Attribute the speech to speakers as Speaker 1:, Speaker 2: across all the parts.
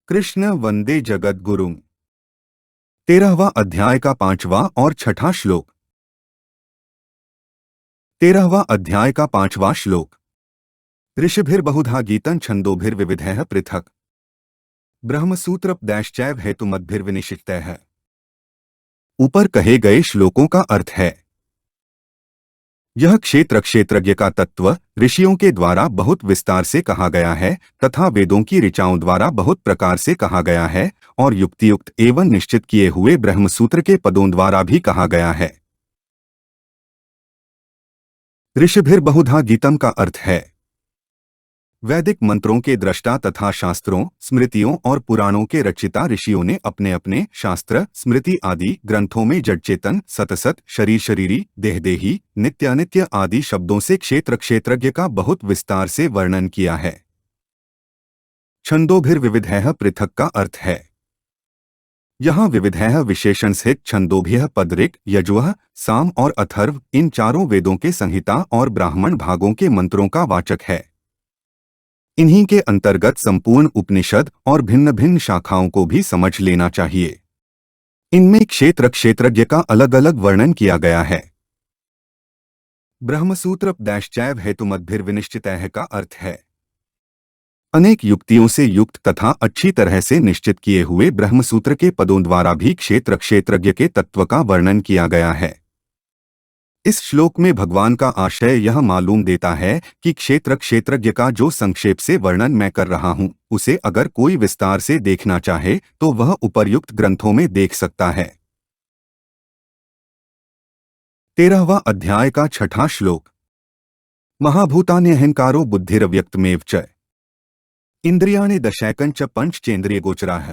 Speaker 1: कृष्ण वंदे जगद्गुरुम्। 13वां अध्याय का 5वां और 6ठा श्लोक। 13वां अध्याय का 5वां श्लोक। ऋषिभिर्बहुधा गीतं छंदोभिर्विविधैः पृथक् ब्रह्मसूत्रपदैश्चैव हेतुमद्भिर्विनिश्चितैः। ऊपर कहे गए श्लोकों का अर्थ है, यह क्षेत्र क्षेत्रज्ञ का तत्व ऋषियों के द्वारा बहुत विस्तार से कहा गया है तथा वेदों की ऋचाओं द्वारा बहुत प्रकार से कहा गया है और युक्तियुक्त एवं निश्चित किए हुए ब्रह्मसूत्र के पदों द्वारा भी कहा गया है। ऋषिभिर्बहुधा गीतम का अर्थ है वैदिक मंत्रों के दृष्टा तथा शास्त्रों, स्मृतियों और पुराणों के रचिता ऋषियों ने अपने अपने शास्त्र, स्मृति आदि ग्रंथों में जड़चेतन, सतसत, शरीर शरीरी, देहदेही, नित्यानित्य आदि शब्दों से क्षेत्र क्षेत्रज्ञ का बहुत विस्तार से वर्णन किया है। छंदोभिर्विविधैः पृथक् का अर्थ है यहाँ विविधैः विशेषण सहित छंदोभ्यः पद ऋक्, यजुः, साम और अथर्व इन चारों वेदों के संहिता और ब्राह्मण भागों के मंत्रों का वाचक है। इन्हीं के अंतर्गत संपूर्ण उपनिषद और भिन्न भिन्न शाखाओं को भी समझ लेना चाहिए। इनमें क्षेत्र क्षेत्रज्ञ का अलग अलग वर्णन किया गया है। ब्रह्मसूत्रपदैश्चैव हेतुमद्भिर्विनिश्चितैः का अर्थ है अनेक युक्तियों से युक्त तथा अच्छी तरह से निश्चित किए हुए ब्रह्मसूत्र के पदों द्वारा भी क्षेत्र क्षेत्रज्ञ के तत्व का वर्णन किया गया है। इस श्लोक में भगवान का आशय यह मालूम देता है कि क्षेत्र क्षेत्रज्ञ का जो संक्षेप से वर्णन मैं कर रहा हूं, उसे अगर कोई विस्तार से देखना चाहे तो वह उपर्युक्त ग्रंथों में देख सकता है। 13वां अध्याय का 6ठा श्लोक। महाभूतान्यहंकारो बुद्धिरव्यक्तमेव च इंद्रियाणि दशैकंच पंचचेंद्रिय गोचराः।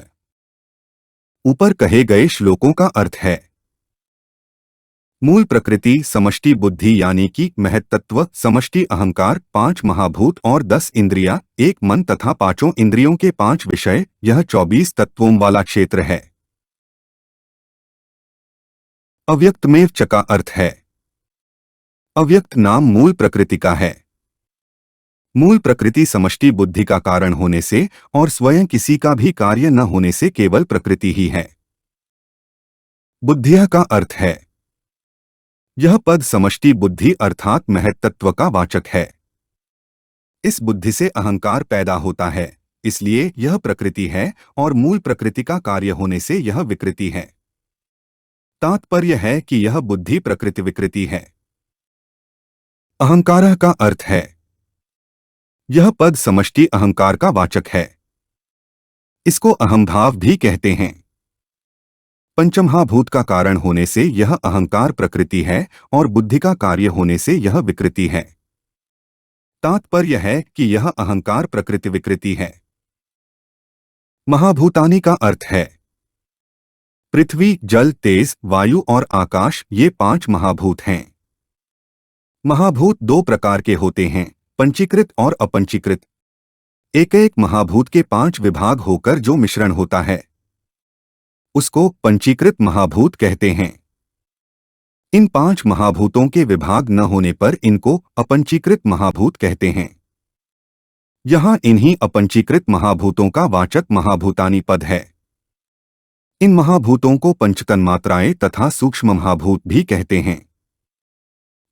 Speaker 1: ऊपर कहे गए श्लोकों का अर्थ है मूल प्रकृति, समष्टि बुद्धि यानी कि महत्तत्व, समष्टि अहंकार, 5 महाभूत और 10 इंद्रिया, एक मन तथा 5 इंद्रियों के 5 विषय, यह 24 तत्वों वाला क्षेत्र है। अव्यक्तमेव च का अर्थ है अव्यक्त नाम मूल प्रकृति का है। मूल प्रकृति समष्टि बुद्धि का कारण होने से और स्वयं किसी का भी कार्य न होने से केवल प्रकृति ही है। बुद्धिया का अर्थ है यह पद समष्टि बुद्धि अर्थात महत्तत्व का वाचक है। इस बुद्धि से अहंकार पैदा होता है, इसलिए यह प्रकृति है और मूल प्रकृति का कार्य होने से यह विकृति है। तात्पर्य है कि यह बुद्धि प्रकृति विकृति है। अहंकारः का अर्थ है यह पद समष्टि अहंकार का वाचक है। इसको अहंभाव भी कहते हैं। पंचमहाभूत का कारण होने से यह अहंकार प्रकृति है और बुद्धि का कार्य होने से यह विकृति है। तात्पर्य है कि यह अहंकार प्रकृति विकृति है। महाभूतानि का अर्थ है पृथ्वी, जल, तेज, वायु और आकाश, ये 5 महाभूत हैं। महाभूत 2 प्रकार के होते हैं, पंचीकृत और अपंचीकृत। एक एक महाभूत के 5 विभाग होकर जो मिश्रण होता है उसको पंचीकृत महाभूत कहते हैं। इन 5 महाभूतों के विभाग न होने पर इनको अपंचीकृत महाभूत कहते हैं। यहाँ इन्हीं अपंचीकृत महाभूतों का वाचक महाभूतानि पद है। इन महाभूतों को पंचतन्मात्राएं तथा सूक्ष्म महाभूत भी कहते हैं।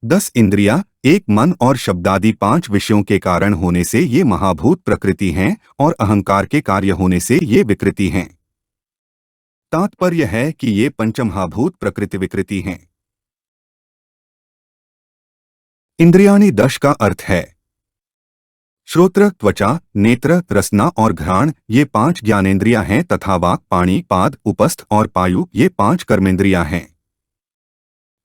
Speaker 1: 10 इंद्रिया, एक मन और शब्दादि 5 विषयों के कारण होने से ये महाभूत प्रकृति हैं और अहंकार के कार्य होने से ये विकृति हैं। तात्पर्य है कि ये पंचमहाभूत प्रकृति विकृति हैं। इंद्रियाणि 10 का अर्थ है श्रोत्र, त्वचा, नेत्र, रसना और घ्राण, ये 5 ज्ञानेंद्रियां हैं तथा वाक्, पाणि, पाद, उपस्थ और पायु, ये 5 कर्मेंद्रियां हैं।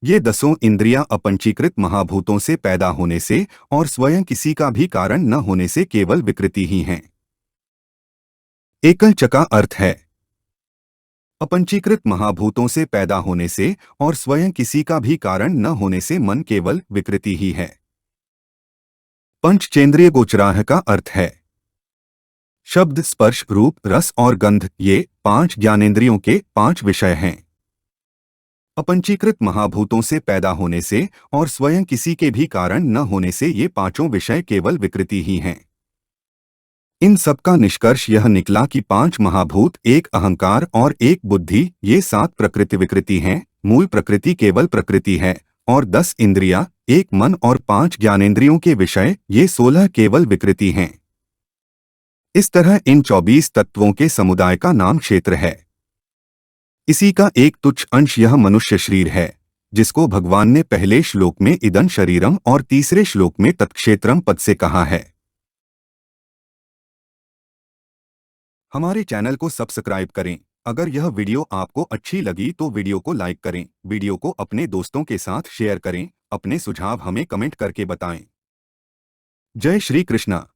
Speaker 1: ये 10 इंद्रियां अपंचीकृत महाभूतों से पैदा होने से और स्वयं किसी का भी कारण न होने से केवल विकृति ही हैं। एकल च का अर्थ है अपंचीकृत महाभूतों से पैदा होने से और स्वयं किसी का भी कारण न होने से मन केवल विकृति ही है। पंचचेंद्रिय गोचराः का अर्थ है शब्द, स्पर्श, रूप, रस और गंध, ये 5 ज्ञानेंद्रियों के 5 विषय हैं। अपंचीकृत महाभूतों से पैदा होने से और स्वयं किसी के भी कारण न होने से ये 5 विषय केवल विकृति ही हैं। इन सब का निष्कर्ष यह निकला कि 5 महाभूत, एक अहंकार और एक बुद्धि, ये 7 प्रकृति विकृति हैं। मूल प्रकृति केवल प्रकृति है, और 10 इंद्रियां, एक मन और 5 ज्ञानेंद्रियों के विषय, ये 16 केवल विकृति हैं। इस तरह इन 24 तत्वों के समुदाय का नाम क्षेत्र है। इसी का एक तुच्छ अंश यह मनुष्य शरीर है, जिसको भगवान ने पहले श्लोक में इदं शरीरम और तीसरे श्लोक में तत्क्षेत्रम पद से कहा है। हमारे चैनल को सब्सक्राइब करें। अगर यह वीडियो आपको अच्छी लगी तो वीडियो को लाइक करें, वीडियो को अपने दोस्तों के साथ शेयर करें, अपने सुझाव हमें कमेंट करके बताएं। जय श्री कृष्णा।